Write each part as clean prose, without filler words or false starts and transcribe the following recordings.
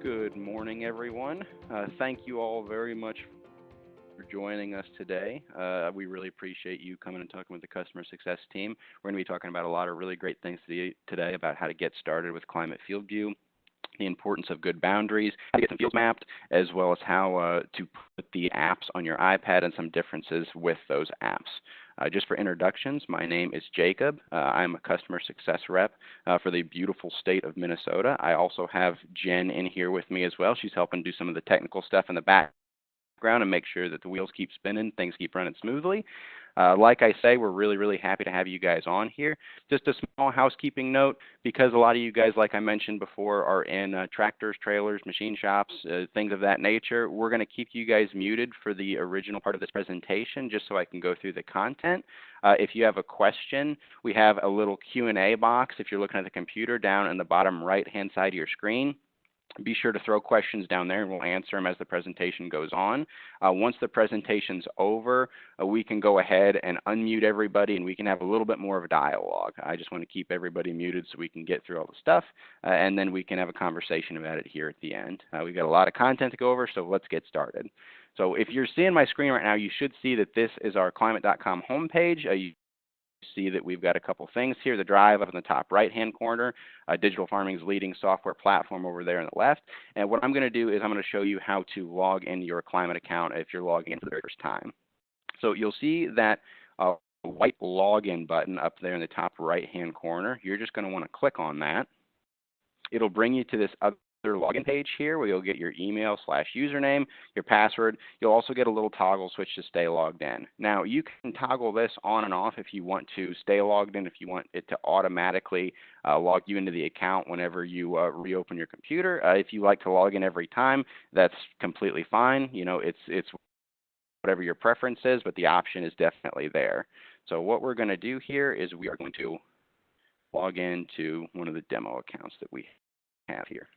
Good morning, everyone. Thank you all very much for joining us today. We really appreciate you coming and talking with the customer success team. We're going to be talking about a lot of really great things today about how to get started with Climate FieldView, the importance of good boundaries, how to get some fields mapped, as well as how to put the apps on your iPad and some differences with those apps. Just for introductions, my name is Jacob. I'm a customer success rep for the beautiful state of Minnesota. I also have Jen in here with me as well. She's helping do some of the technical stuff in the background and make sure that the wheels keep spinning, things keep running smoothly. Like I say, we're really happy to have you guys on here. Just a small housekeeping note, because a lot of you guys, like I mentioned before, are in tractors, trailers, machine shops, things of that nature. We're going to keep you guys muted for the original part of this presentation just so I can go through the content. If you have a question, we have a little Q&A box if you're looking at the computer down in the bottom right-hand side of your screen. Be sure to throw questions down there and we'll answer them as the presentation goes on. Once the presentation's over, we can go ahead and unmute everybody and we can have a little bit more of a dialogue. I just want to keep everybody muted so we can get through all the stuff and then we can have a conversation about it here at the end. We've got a lot of content to go over, so let's get started. So if you're seeing my screen right now, you should see that this is our climate.com homepage. You see that we've got a couple things here. The drive up in the top right-hand corner, digital farming's leading software platform over there on the left. And what I'm going to do is I'm going to show you how to log into your Climate account if you're logging in for the very first time. So you'll see that white login button up there in the top right-hand corner. You're just going to want to click on that. It'll bring you to this other login page here where you'll get your email/username, your password. You'll also get a little toggle switch to stay logged in. Now you can toggle this on and off if you want to stay logged in, if you want it to automatically log you into the account whenever you reopen your computer. If you like to log in every time, that's completely fine. You know, it's whatever your preference is, but the option is definitely there. So what we're going to do here is we are going to log into one of the demo accounts that we have here.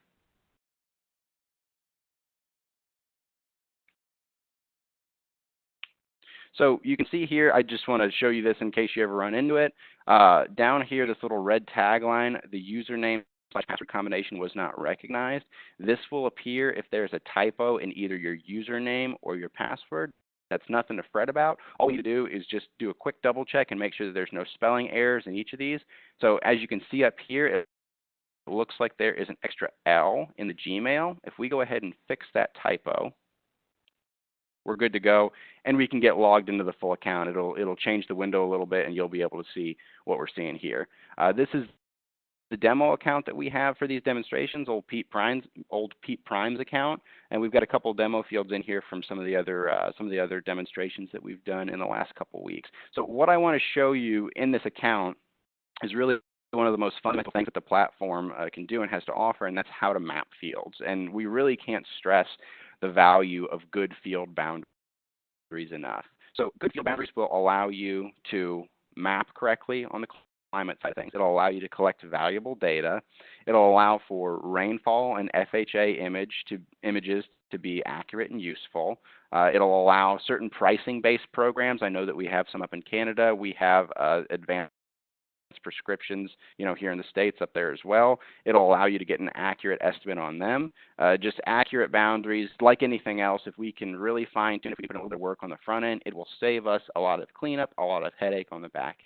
So you can see here, I just want to show you this in case you ever run into it. Down here, this little red tagline, the username/password combination was not recognized. This will appear if there's a typo in either your username or your password. That's nothing to fret about. All you need to do is just do a quick double check and make sure that there's no spelling errors in each of these. So as you can see up here, it looks like there is an extra L in the Gmail. If we go ahead and fix that typo, we're good to go, and we can get logged into the full account. It'll change the window a little bit, and you'll be able to see what we're seeing here. This is the demo account that we have for these demonstrations, old Pete Prime's account, and we've got a couple demo fields in here from some of the other demonstrations that we've done in the last couple weeks. So what I want to show you in this account is really one of the most fundamental things that the platform can do and has to offer, and that's how to map fields. And we really can't stress the value of good field boundaries enough. So good field boundaries will allow you to map correctly on the climate side of things. It'll allow you to collect valuable data. It'll allow for rainfall and FHA images to be accurate and useful. It'll allow certain pricing-based programs. I know that we have some up in Canada. We have advanced prescriptions, you know, here in the States up there as well. It'll allow you to get an accurate estimate on them. Just accurate boundaries, like anything else, if we can really fine tune, if we put a little bit of work on the front end, it will save us a lot of cleanup, a lot of headache on the back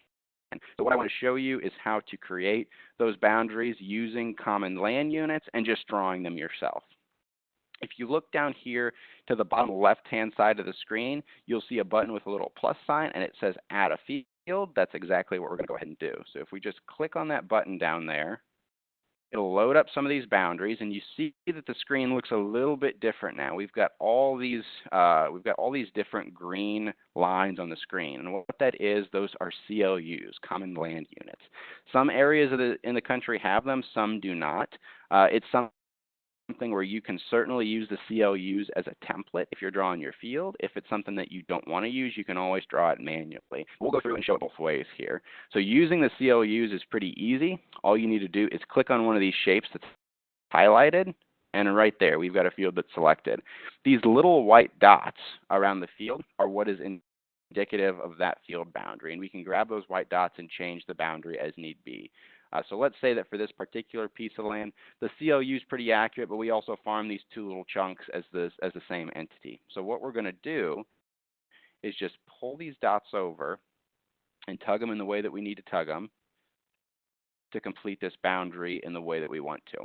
end. So what I want to show you is how to create those boundaries using common land units and just drawing them yourself. If you look down here to the bottom left-hand side of the screen, you'll see a button with a little plus sign, and it says Add a Field. That's exactly what we're going to go ahead and do. So if we just click on that button down there, it'll load up some of these boundaries, and you see that the screen looks a little bit different now. We've got all these different green lines on the screen, and what that is, those are CLUs, common land units. Some areas in the country have them, some do not. It's something where you can certainly use the CLUs as a template if you're drawing your field. If it's something that you don't want to use, you can always draw it manually. We'll go through and show it both ways here. So using the CLUs is pretty easy. All you need to do is click on one of these shapes that's highlighted, and right there we've got a field that's selected. These little white dots around the field are what is indicative of that field boundary. And we can grab those white dots and change the boundary as need be. So let's say that for this particular piece of land, the CLU is pretty accurate, but we also farm these two little chunks as the same entity. So what we're going to do is just pull these dots over and tug them in the way that we need to tug them to complete this boundary in the way that we want to.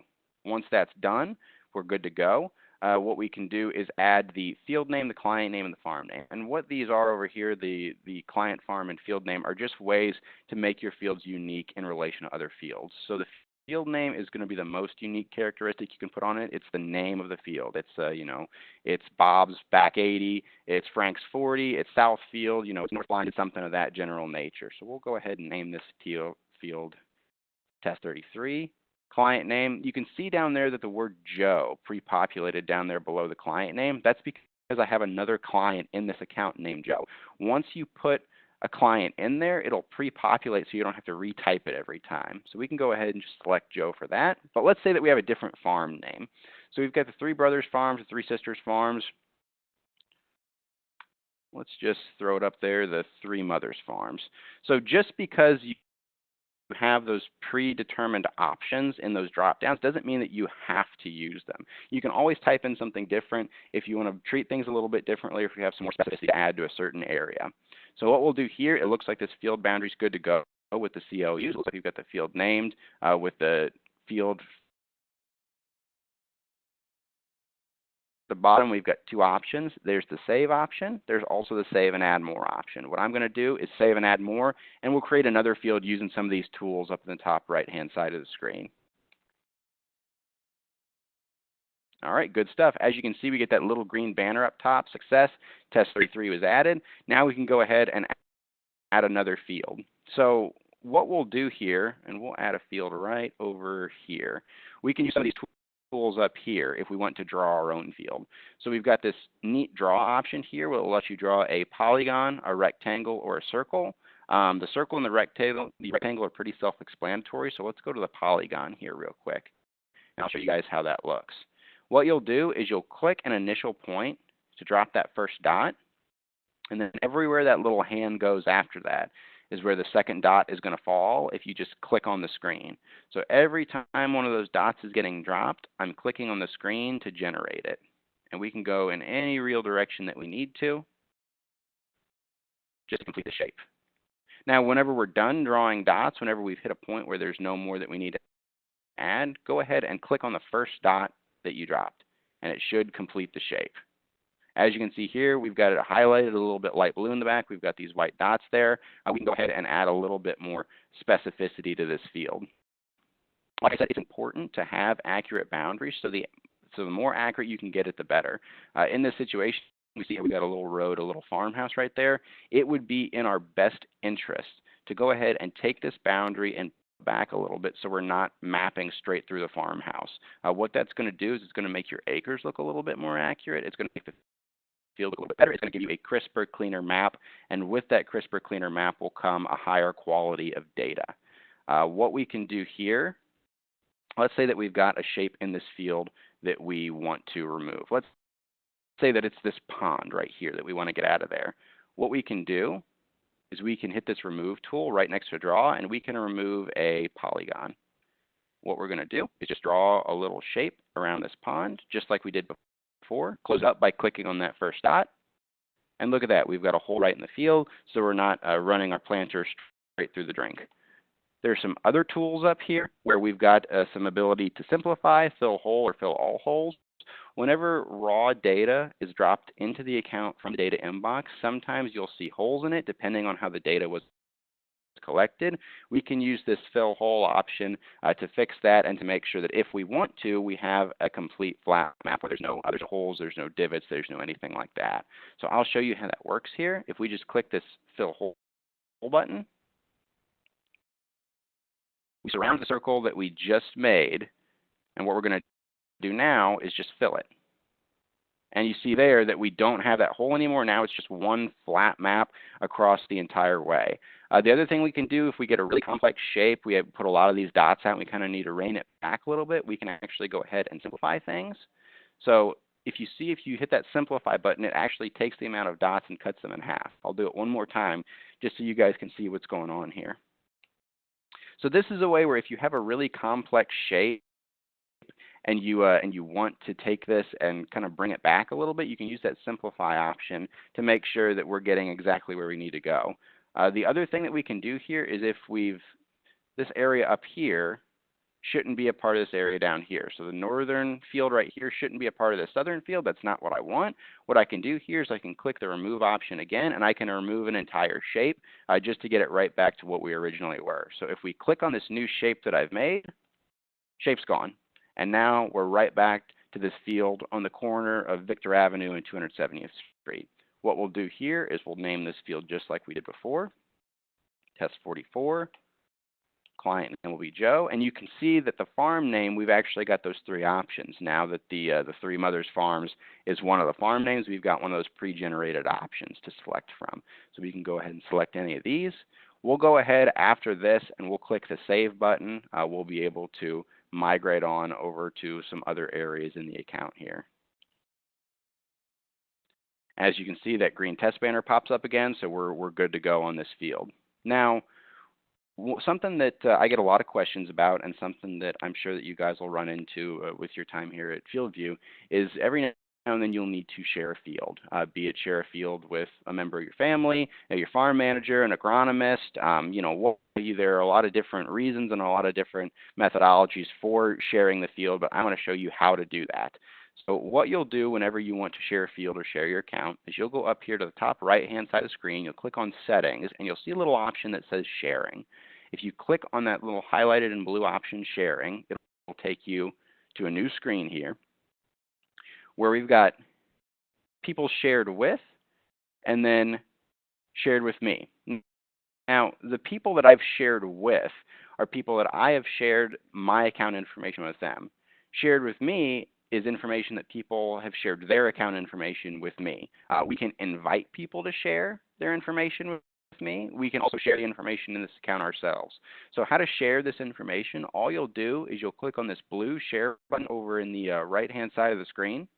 Once that's done, we're good to go. What we can do is add the field name, the client name, and the farm name. And what these are over here, the client, farm, and field name, are just ways to make your fields unique in relation to other fields. So the field name is going to be the most unique characteristic you can put on it. It's the name of the field. It's it's Bob's back 80, it's Frank's 40, it's Southfield, it's North Line, it's something of that general nature. So we'll go ahead and name this field Test 33. Client name, you can see down there that the word Joe pre-populated down there below the client name. That's because I have another client in this account named Joe. Once you put a client in there, it'll pre-populate so you don't have to retype it every time. So we can go ahead and just select Joe for that. But let's say that we have a different farm name. So we've got the Three Brothers Farms, the Three Sisters Farms. Let's just throw it up there, the Three Mothers Farms. So just because you have those predetermined options in those drop downs doesn't mean that you have to use them. You can always type in something different if you want to treat things a little bit differently, or if you have some more specificity to add to a certain area. So what we'll do here, it looks like this field boundary is good to go with the CLUs. It looks like you've got the field named with the field. At the bottom, we've got two options. There's the save option. There's also the save and add more option. What I'm going to do is save and add more, and we'll create another field using some of these tools up in the top right-hand side of the screen. All right, good stuff. As you can see, we get that little green banner up top. Success. Test 33 was added. Now we can go ahead and add another field. So what we'll do here, and we'll add a field right over here. We can use some of these tools up here if we want to draw our own field. So we've got this neat draw option here where it will let you draw a polygon, a rectangle, or a circle. The circle and the rectangle are pretty self-explanatory, so let's go to the polygon here real quick, and I'll show you guys how that looks. What you'll do is you'll click an initial point to drop that first dot, and then everywhere that little hand goes after that is where the second dot is going to fall if you just click on the screen. So every time one of those dots is getting dropped, I'm clicking on the screen to generate it. And we can go in any real direction that we need to just to complete the shape. Now, whenever we're done drawing dots, whenever we've hit a point where there's no more that we need to add, go ahead and click on the first dot that you dropped, and it should complete the shape. As you can see here, we've got it highlighted a little bit light blue in the back. We've got these white dots there. We can go ahead and add a little bit more specificity to this field. Like I said, it's important to have accurate boundaries, so the more accurate you can get it, the better. In this situation, we see we've got a little road, a little farmhouse right there. It would be in our best interest to go ahead and take this boundary and back a little bit so we're not mapping straight through the farmhouse. What that's going to do is it's going to make your acres look a little bit more accurate. It's going to make the field look a little bit better. It's going to give you a crisper, cleaner map, and with that crisper, cleaner map will come a higher quality of data. What we can do here, let's say that we've got a shape in this field that we want to remove. Let's say that it's this pond right here that we want to get out of there. What we can do is we can hit this remove tool right next to draw, and we can remove a polygon. What we're going to do is just draw a little shape around this pond, just like we did before. Close up by clicking on that first dot. And look at that. We've got a hole right in the field, so we're not running our planter straight through the drink. There's some other tools up here where we've got some ability to simplify, fill whole, or fill all holes. Whenever raw data is dropped into the account from the data inbox, sometimes you'll see holes in it depending on how the data was collected. We can use this fill hole option to fix that and to make sure that if we want to, we have a complete flat map where there's no holes, there's no divots, there's no anything like that. So I'll show you how that works here. If we just click this fill hole button, we surround the circle that we just made, and what we're going to do now is just fill it. And you see there that we don't have that hole anymore. Now it's just one flat map across the entire way. The other thing we can do if we get a really complex shape, we have put a lot of these dots out, and we kind of need to rein it back a little bit, we can actually go ahead and simplify things. So if you hit that simplify button, it actually takes the amount of dots and cuts them in half. I'll do it one more time just so you guys can see what's going on here. So this is a way where if you have a really complex shape and you want to take this and kind of bring it back a little bit, you can use that simplify option to make sure that we're getting exactly where we need to go. The other thing that we can do here is if this area up here shouldn't be a part of this area down here. So the northern field right here shouldn't be a part of the southern field. That's not what I want. What I can do here is I can click the remove option again, and I can remove an entire shape just to get it right back to what we originally were. So if we click on this new shape that I've made, shape's gone. And now we're right back to this field on the corner of Victor Avenue and 270th Street. What we'll do here is we'll name this field just like we did before, test 44. Client name will be Joe, and you can see that the farm name, we've actually got those three options. Now that the Three Mothers Farms is one of the farm names, we've got one of those pre-generated options to select from. So we can go ahead and select any of these. We'll go ahead after this and we'll click the Save button. We'll be able to migrate on over to some other areas in the account here. As you can see, that green test banner pops up again, so we're good to go on this field. Now, something that I get a lot of questions about, and something that I'm sure that you guys will run into with your time here at FieldView, is every now and then you'll need to share a field, be it share a field with a member of your family, your farm manager, an agronomist. You know, there are a lot of different reasons and a lot of different methodologies for sharing the field, but I want to show you how to do that. So what you'll do whenever you want to share a field or share your account is you'll go up here to the top right-hand side of the screen, you'll click on Settings, and you'll see a little option that says Sharing. If you click on that little highlighted in blue option, Sharing, it will take you to a new screen here where we've got people shared with and then shared with me. Now, the people that I've shared with are people that I have shared my account information with them. Shared with me is information that people have shared their account information with me. We can invite people to share their information with me. We can also share the information in this account ourselves. So how to share this information, all you'll do is you'll click on this blue share button over in the right-hand side of the screen.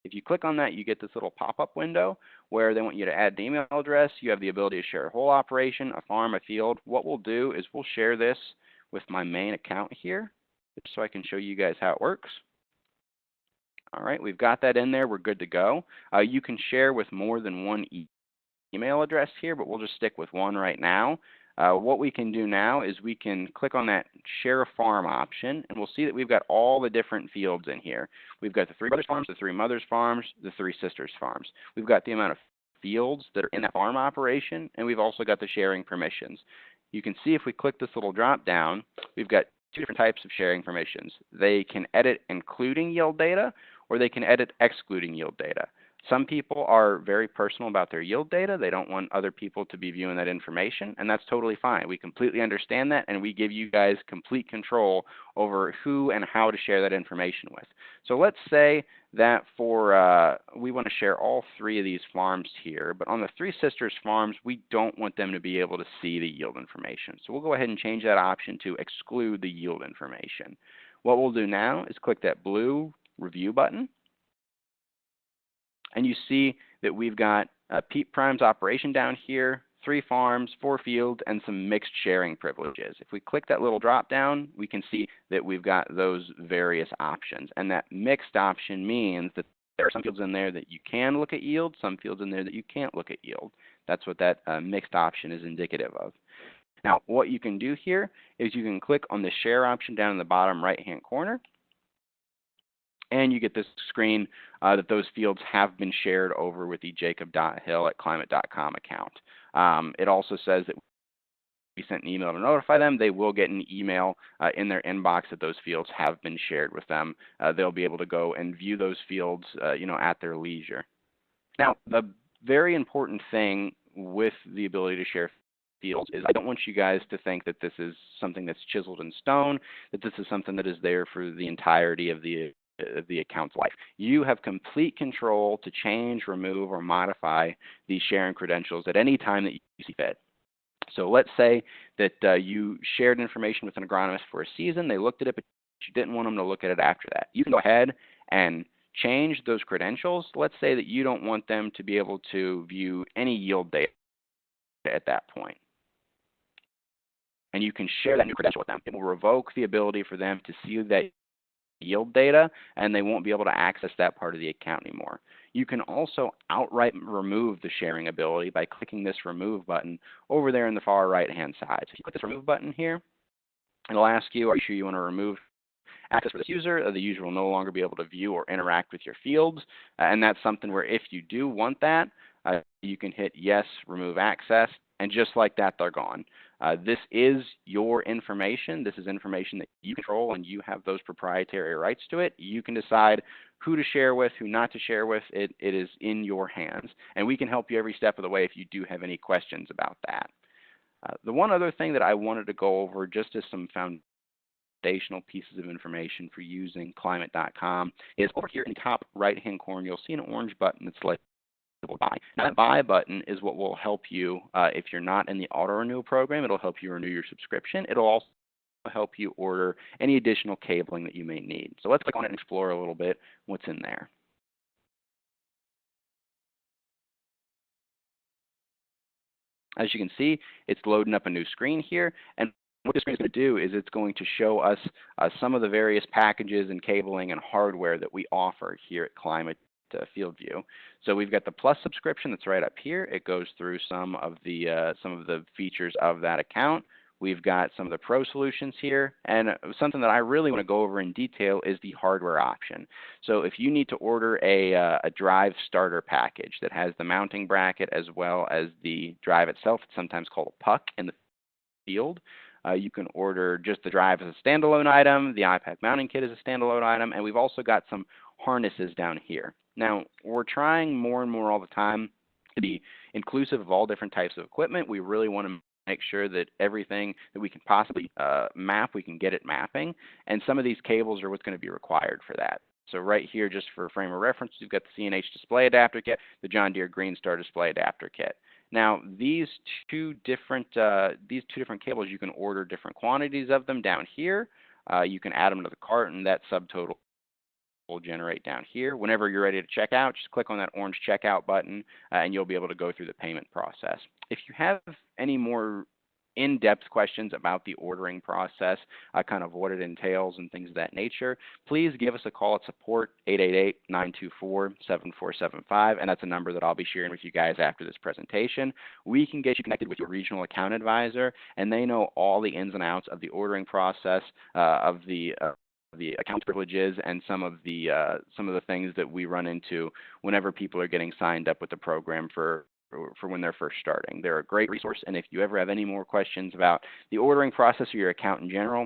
If you click on that, you get this little pop-up window where they want you to add an email address. You have the ability to share a whole operation, a farm, a field. What we'll do is we'll share this with my main account here just so I can show you guys how it works. All right, we've got that in there. We're good to go. You can share with more than one email address here, but we'll just stick with one right now. What we can do now is we can click on that Share a Farm option, and we'll see that we've got all the different fields in here. We've got the Three Brothers Farms, the Three Mothers Farms, the Three Sisters Farms. We've got the amount of fields that are in that farm operation, and we've also got the sharing permissions. You can see if we click this little drop down, we've got two different types of sharing permissions. They can edit including yield data, or they can edit excluding yield data. Some people are very personal about their yield data. They don't want other people to be viewing that information, and that's totally fine. We completely understand that, and we give you guys complete control over who and how to share that information with. So let's say that we want to share all three of these farms here, but on the Three Sisters Farms, we don't want them to be able to see the yield information. So we'll go ahead and change that option to exclude the yield information. What we'll do now is click that blue review button, and you see that we've got Pete Prime's operation down here, 3 farms, 4 fields, and some mixed sharing privileges. If we click that little drop down, we can see that we've got those various options. And that mixed option means that there are some fields in there that you can look at yield, some fields in there that you can't look at yield. That's what that mixed option is indicative of. Now, what you can do here is you can click on the share option down in the bottom right-hand corner, and you get this screen that those fields have been shared over with the jacob.hill@climate.com account. It also says that we sent an email to notify them. They will get an email in their inbox that those fields have been shared with them. They'll be able to go and view those fields at their leisure. Now, the very important thing with the ability to share fields is I don't want you guys to think that this is something that's chiseled in stone, that this is something that is there for the entirety of the account's life. You have complete control to change, remove, or modify these sharing credentials at any time that you see fit. So let's say that you shared information with an agronomist for a season. They looked at it, but you didn't want them to look at it after that. You can go ahead and change those credentials. Let's say that you don't want them to be able to view any yield data at that point. And you can share that new credential with them. It will revoke the ability for them to see that yield data, and they won't be able to access that part of the account anymore. You can also outright remove the sharing ability by clicking this remove button over there in the far right-hand side. So if you click this remove button here, it'll ask you, are you sure you want to remove access for this user? The user will no longer be able to view or interact with your fields, and that's something where if you do want that, you can hit yes, remove access, and just like that, they're gone. This is your information. This is information that you control, and you have those proprietary rights to it. You can decide who to share with, who not to share with. It is in your hands, and we can help you every step of the way if you do have any questions about that. The one other thing that I wanted to go over, just as some foundational pieces of information for using climate.com, is over here in the top right-hand corner, you'll see an orange button that's like buy. Now, that buy button is what will help you if you're not in the auto renewal program. It'll help you renew your subscription. It'll also help you order any additional cabling that you may need. So let's click on it and explore a little bit what's in there. As you can see, it's loading up a new screen here, and what this screen is going to do is it's going to show us some of the various packages and cabling and hardware that we offer here at Climate FieldView. So we've got the Plus subscription that's right up here. It goes through some of the features of that account. We've got some of the Pro solutions here, and something that I really want to go over in detail is the hardware option. So if you need to order a drive starter package that has the mounting bracket as well as the drive itself, it's sometimes called a puck in the field. You can order just the drive as a standalone item, the iPad mounting kit as a standalone item, and we've also got some harnesses down here. Now, we're trying more and more all the time to be inclusive of all different types of equipment. We really want to make sure that everything that we can possibly map, we can get it mapping, and some of these cables are what's going to be required for that. So right here, just for frame of reference, you've got the CNH display adapter kit, the John Deere Green Star display adapter kit. Now, these two different cables, you can order different quantities of them down here. You can add them to the cart, and that subtotal will generate down here. Whenever you're ready to check out, just click on that orange checkout button, and you'll be able to go through the payment process. If you have any more in-depth questions about the ordering process, kind of what it entails and things of that nature, please give us a call at support 888-924-7475, and that's a number that I'll be sharing with you guys after this presentation. We can get you connected with your regional account advisor, and they know all the ins and outs of the ordering process, of the account privileges, and some of the things that we run into whenever people are getting signed up with the program for when they're first starting. They're a great resource, and if you ever have any more questions about the ordering process or your account in general,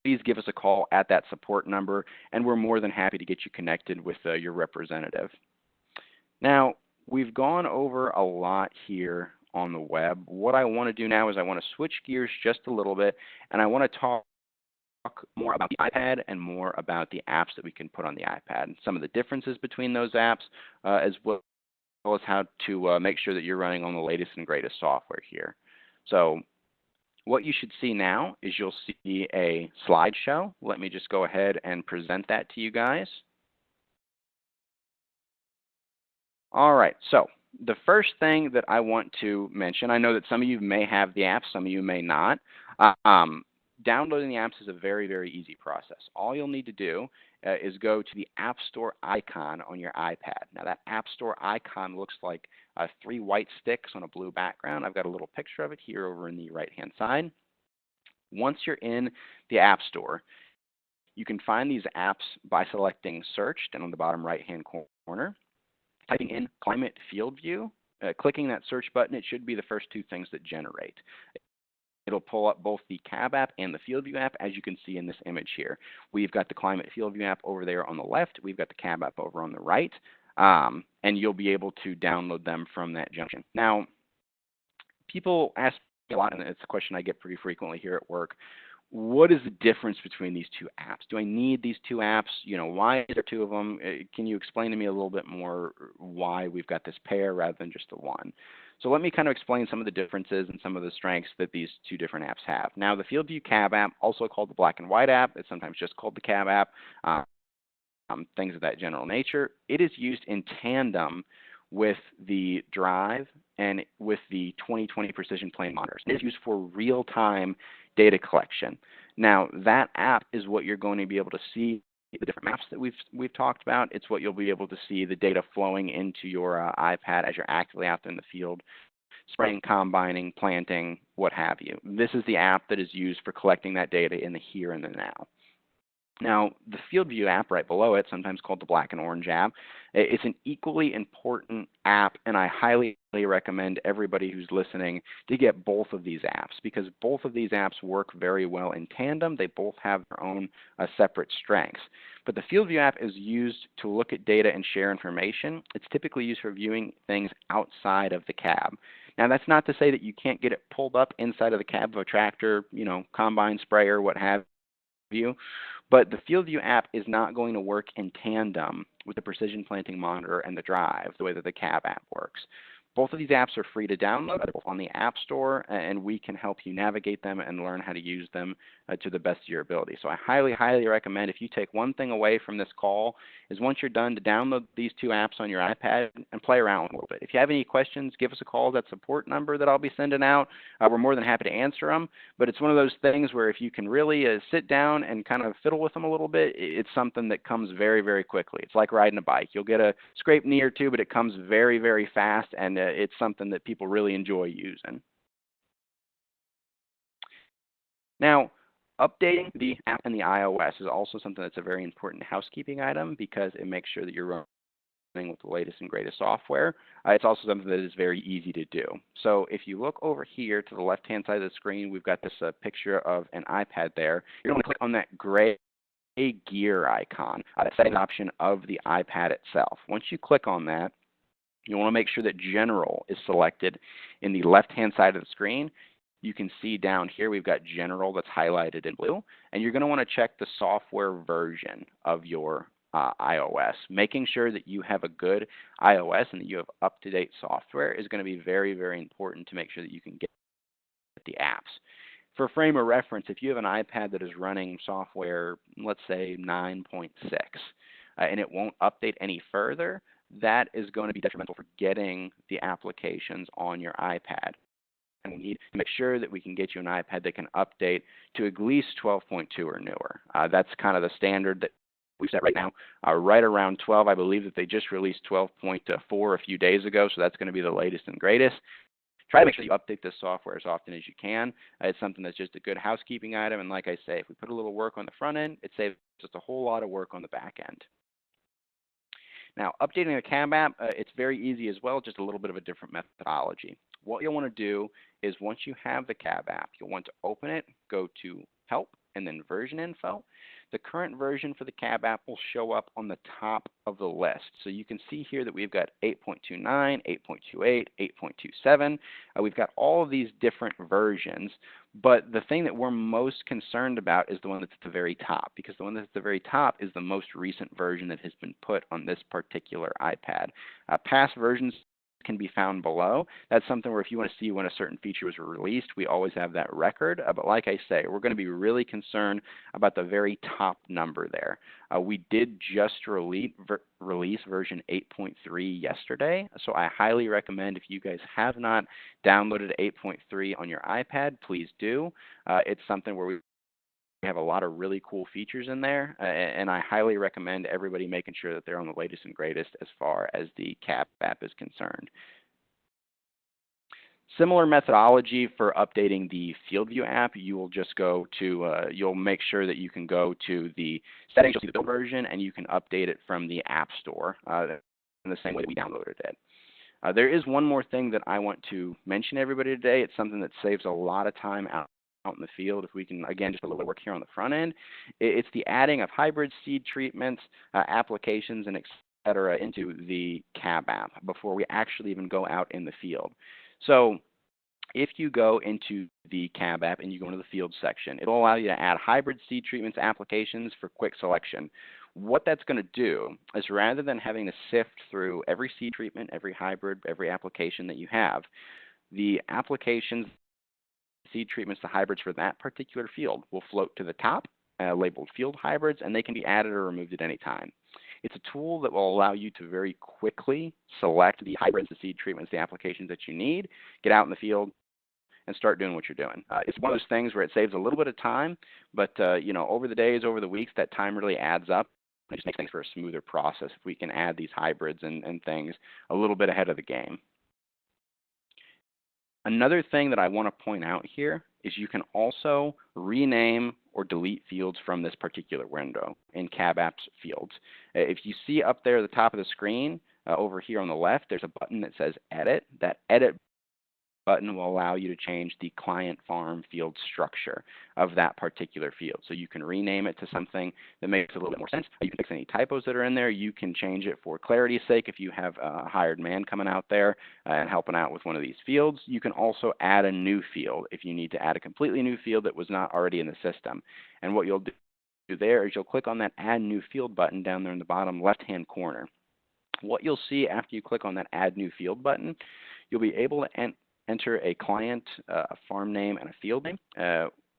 please give us a call at that support number, and we're more than happy to get you connected with your representative. Now, we've gone over a lot here on the web. What I want to do now is I want to switch gears just a little bit, and I want to talk more about the iPad and more about the apps that we can put on the iPad, and some of the differences between those apps, as well as how to make sure that you're running on the latest and greatest software here. So what you should see now is you'll see a slideshow. Let me just go ahead and present that to you guys. All right, so the first thing that I want to mention, I know that some of you may have the app, some of you may not. Downloading the apps is a very, very easy process. All you'll need to do is go to the App Store icon on your iPad. Now, that App Store icon looks like 3 white sticks on a blue background. I've got a little picture of it here over in the right-hand side. Once you're in the App Store, you can find these apps by selecting Search down on the bottom right-hand corner, typing in Climate FieldView. Clicking that search button, it should be the first 2 things that generate. It'll pull up both the CAB app and the FieldView app, as you can see in this image here. We've got the Climate FieldView app over there on the left. We've got the CAB app over on the right, and you'll be able to download them from that junction. Now, people ask me a lot, and it's a question I get pretty frequently here at work. What is the difference between these 2 apps? Do I need these 2 apps? You know, why is there 2 of them? Can you explain to me a little bit more why we've got this pair rather than just the one? So let me kind of explain some of the differences and some of the strengths that these 2 different apps have. Now, the FieldView CAB app, also called the black and white app, it's sometimes just called the CAB app, things of that general nature. It is used in tandem with the drive and with the 2020 precision plane monitors. It is used for real-time data collection. Now, that app is what you're going to be able to see the different maps that we've talked about. It's what you'll be able to see the data flowing into your iPad as you're actively out there in the field, spraying, combining, planting, what have you. This is the app that is used for collecting that data in the here and the now. Now, the FieldView app right below it, sometimes called the black and orange app, it's an equally important app, and I highly recommend everybody who's listening to get both of these apps, because both of these apps work very well in tandem. They both have their own separate strengths. But the FieldView app is used to look at data and share information. It's typically used for viewing things outside of the cab. Now, that's not to say that you can't get it pulled up inside of the cab of a tractor, combine, sprayer, what have you. But the FieldView app is not going to work in tandem with the precision planting monitor and the drive the way that the cab app works. Both of these apps are free to download. They're both on the App Store, and we can help you navigate them and learn how to use them to the best of your ability. So I highly recommend, if you take one thing away from this call, is once you're done to download these two apps on your iPad and play around with them a little bit. If you have any questions, give us a call. That support number that I'll be sending out. We're more than happy to answer them. But it's one of those things where if you can really sit down and kind of fiddle with them a little bit, it's something that comes very quickly. It's like riding a bike. You'll get a scraped knee or two, but it comes very fast, and it's something that people really enjoy using. Now, updating the app and the iOS is also something that's a very important housekeeping item, because it makes sure that you're running with the latest and greatest software. It's also something that is very easy to do. So if you look over here to the left-hand side of the screen, we've got this picture of an iPad there. You're going to click on that gray gear icon, the setting option of the iPad itself. Once you click on that, you want to make sure that General is selected in the left-hand side of the screen. You can see down here we've got General that's highlighted in blue, and you're going to want to check the software version of your iOS. Making sure that you have a good iOS and that you have up-to-date software is going to be very important to make sure that you can get the apps. For frame of reference, if you have an iPad that is running software, let's say 9.6, and it won't update any further, that is going to be detrimental for getting the applications on your iPad. And we need to make sure that we can get you an iPad that can update to at least 12.2 or newer. That's kind of the standard that we've set right now. Right around 12, I believe that they just released 12.4 a few days ago, so that's going to be the latest and greatest. Try to make sure you update this software as often as you can. It's something that's just a good housekeeping item, and like I say, if we put a little work on the front end, it saves just a whole lot of work on the back end. Now, updating the cab app, it's very easy as well, just a little bit of a different methodology. What you'll want to do is, once you have the cab app, you'll want to open it, go to Help, and then Version Info. The current version for the cab app will show up on the top of the list. So you can see here that we've got 8.29, 8.28, 8.27. We've got all of these different versions, but the thing that we're most concerned about is the one that's at the very top, because the one that's at the very top is the most recent version that has been put on this particular iPad. Past versions can be found below. That's something where if you want to see when a certain feature was released, we always have that record. But like I say, we're going to be really concerned about the very top number there. We did just release version 8.3 yesterday, so I highly recommend, if you guys have not downloaded 8.3 on your iPad, please do. It's something where we have a lot of really cool features in there, and I highly recommend everybody making sure that they're on the latest and greatest as far as the cab app is concerned. Similar methodology for updating the FieldView app. You will just go to, you'll make sure that you can go to the settings, you'll see the build version, and you can update it from the App Store in the same way that we downloaded it. There is one more thing that I want to mention to everybody today. It's something that saves a lot of time out in the field. If we can, again, just a little bit of work here on the front end, it's the adding of hybrid seed treatments, applications, and et cetera into the cab app before we actually even go out in the field. So if you go into the cab app and you go into the field section, it'll allow you to add hybrid seed treatments applications for quick selection. What that's going to do is, rather than having to sift through every seed treatment, every hybrid, every application that you have, the applications, seed treatments, the hybrids for that particular field will float to the top, labeled field hybrids, and they can be added or removed at any time. It's a tool that will allow you to very quickly select the hybrids, the seed treatments, the applications that you need, get out in the field, and start doing what you're doing. It's one of those things where it saves a little bit of time, but over the days, over the weeks, that time really adds up. It just makes things for a smoother process if we can add these hybrids and things a little bit ahead of the game. Another thing that I want to point out here is you can also rename or delete fields from this particular window in CAB Apps Fields. If you see up there at the top of the screen, over here on the left, there's a button that says Edit. That Edit button will allow you to change the client farm field structure of that particular field. So you can rename it to something that makes a little bit more sense. You can fix any typos that are in there. You can change it for clarity's sake if you have a hired man coming out there and helping out with one of these fields. You can also add a new field if you need to add a completely new field that was not already in the system. And what you'll do there is you'll click on that Add New Field button down there in the bottom left-hand corner. What you'll see after you click on that Add New Field button, you'll be able to enter a client, a farm name, and a field name.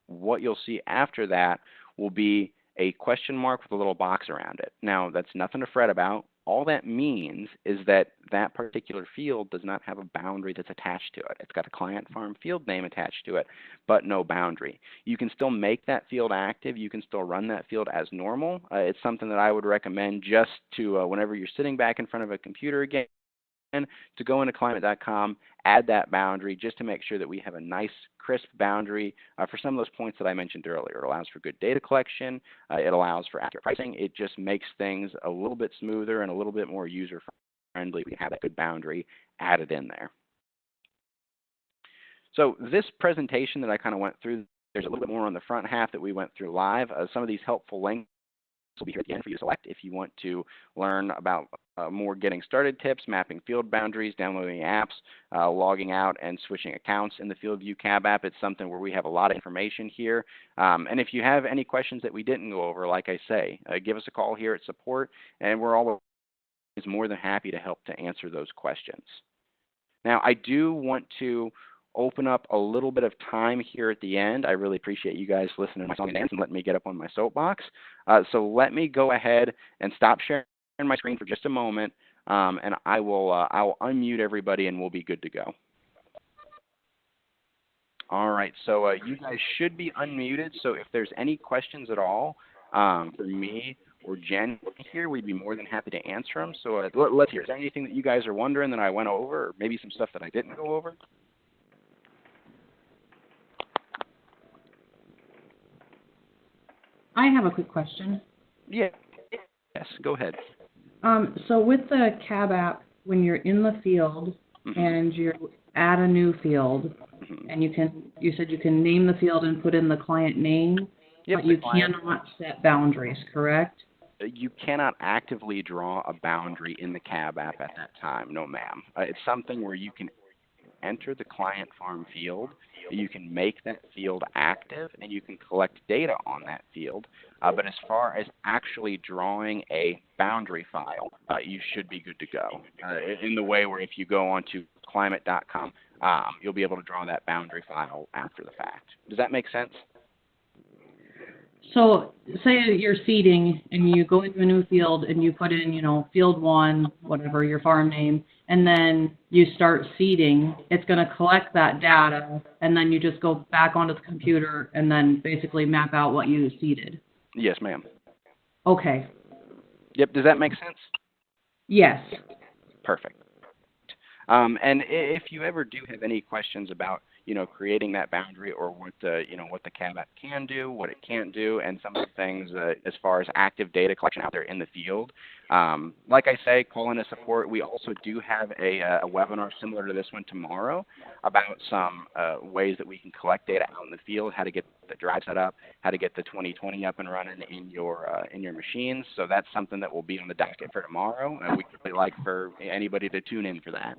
What you'll see after that will be a question mark with a little box around it. Now, that's nothing to fret about. All that means is that that particular field does not have a boundary that's attached to it. It's got a client farm field name attached to it, but no boundary. You can still make that field active. You can still run that field as normal. It's something that I would recommend just to, whenever you're sitting back in front of a computer again, to go into climate.com, add that boundary just to make sure that we have a nice, crisp boundary for some of those points that I mentioned earlier. It allows for good data collection. It allows for accurate pricing. It just makes things a little bit smoother and a little bit more user-friendly. We have that good boundary added in there. So this presentation that I kind of went through, there's a little bit more on the front half that we went through live. Some of these helpful links will be here at the end for you to select if you want to learn about more getting started tips, mapping field boundaries, downloading apps, logging out, and switching accounts in the FieldView CAB app. It's something where we have a lot of information here. And if you have any questions that we didn't go over, like I say, give us a call here at support, and we're always more than happy to help to answer those questions. Now, I do want to open up a little bit of time here at the end. I really appreciate you guys listening to my song and dance and letting me get up on my soapbox. So let me go ahead and stop sharing my screen for just a moment, and I'll unmute everybody and we'll be good to go. All right, so you guys should be unmuted, so if there's any questions at all for me or Jen here, we'd be more than happy to answer them. So let's hear. Is there anything that you guys are wondering that I went over, or maybe some stuff that I didn't go over? I have a quick question. Yeah. Yes, go ahead. So with the CAB app, when you're in the field and you add a new field, and you said you can name the field and put in the client name, but you cannot set boundaries, correct? You cannot actively draw a boundary in the CAB app at that time, no ma'am. It's something where you can enter the client farm field, you can make that field active, and you can collect data on that field. But as far as actually drawing a boundary file, you should be good to go. In the way where if you go onto climate.com, you'll be able to draw that boundary file after the fact. Does that make sense? So say you're seeding and you go into a new field and you put in, field 1, whatever your farm name, and then you start seeding. It's going to collect that data, and then you just go back onto the computer and then basically map out what you seeded. Yes, ma'am. Okay. Yep. Does that make sense? Yes. Perfect. And if you ever do have any questions about creating that boundary, or what the CAB app can do, what it can't do, and some of the things as far as active data collection out there in the field. Like I say, call in a support. We also do have a webinar similar to this one tomorrow about some ways that we can collect data out in the field, how to get the drive set up, how to get the 2020 up and running in your machines. So that's something that will be on the docket for tomorrow. We'd really like for anybody to tune in for that.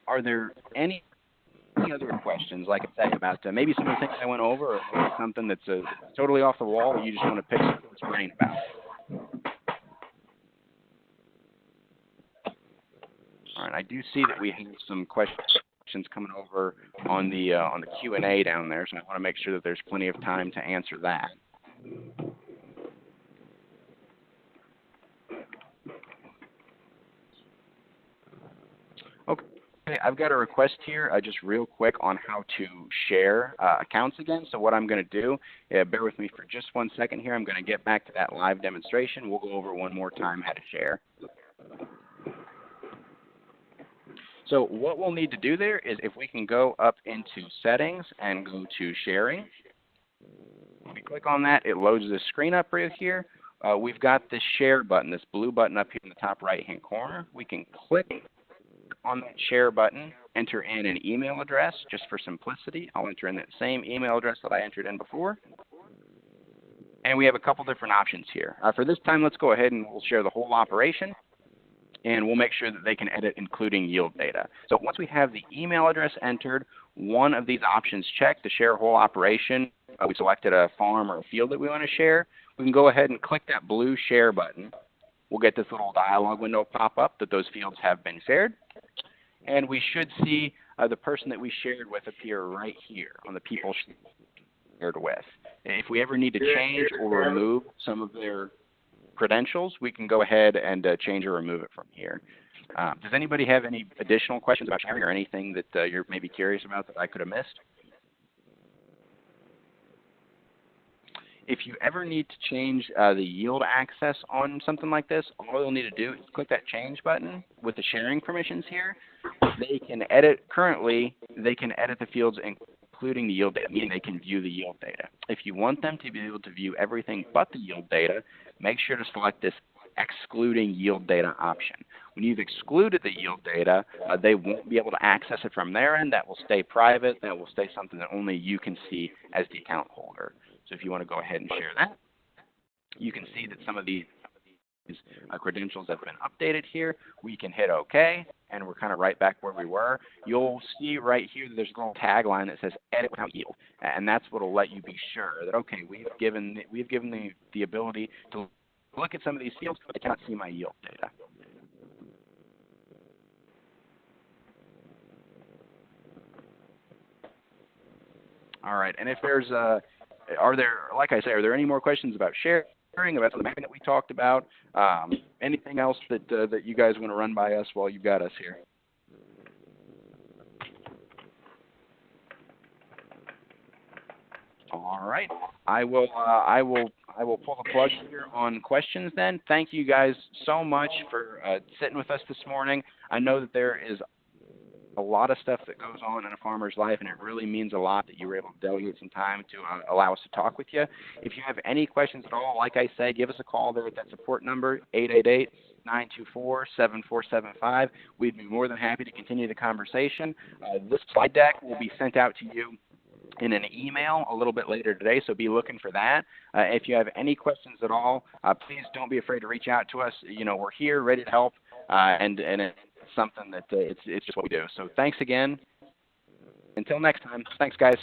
Are there any other questions, like I said, about maybe some of the things I went over, or something that's totally off the wall that you just want to pick someone's brain about? All right, I do see that we have some questions questions coming over on the Q&A down there, so I want to make sure that there's plenty of time to answer that. Okay, I've got a request here just real quick on how to share accounts again. So what I'm going to do, bear with me for just 1 second here. I'm going to get back to that live demonstration. We'll go over one more time how to share. So what we'll need to do there is if we can go up into settings and go to sharing. When we click on that, it loads this screen up right here. We've got this share button, this blue button up here in the top right-hand corner. We can click on that share button, enter in an email address just for simplicity. I'll enter in that same email address that I entered in before. And we have a couple different options here. For this time, let's go ahead and we'll share the whole operation. And we'll make sure that they can edit including yield data. So once we have the email address entered, one of these options checked, to share whole operation, we selected a farm or a field that we want to share, we can go ahead and click that blue share button. We'll get this little dialog window pop up that those fields have been shared. And we should see the person that we shared with appear right here on the people shared with. If we ever need to change or remove some of their credentials, we can go ahead and change or remove it from here. Does anybody have any additional questions about sharing or anything that you're maybe curious about that I could have missed? If you ever need to change the yield access on something like this, all you'll need to do is click that change button with the sharing permissions here. They can edit, currently, they can edit the fields including the yield data, meaning they can view the yield data. If you want them to be able to view everything but the yield data, make sure to select this excluding yield data option. When you've excluded the yield data, they won't be able to access it from their end. That will stay private. That will stay something that only you can see as the account holder. So if you want to go ahead and share that, you can see that some of these credentials have been updated here. We can hit OK, and we're kind of right back where we were. You'll see right here that there's a little tagline that says edit without yield, and that's what will let you be sure that, okay, we've given the ability to look at some of these fields, but I cannot see my yield data. All right, and if there's like I say, are there any more questions about sharing, about the mapping that we talked about? Anything else that you guys want to run by us while you've got us here? All right, I will pull the plug here on questions then. Thank you guys so much for sitting with us this morning. I know that there is a lot of stuff that goes on in a farmer's life, and it really means a lot that you were able to delegate some time to allow us to talk with you. If you have any questions at all, like I said, give us a call there at that support number, 888-924-7475. We'd be more than happy to continue the conversation. This slide deck will be sent out to you in an email a little bit later today, so be looking for that. If you have any questions at all, please don't be afraid to reach out to us. You know, we're here ready to help, and it's something that it's just what we do. So thanks again. Until next time. Thanks, guys.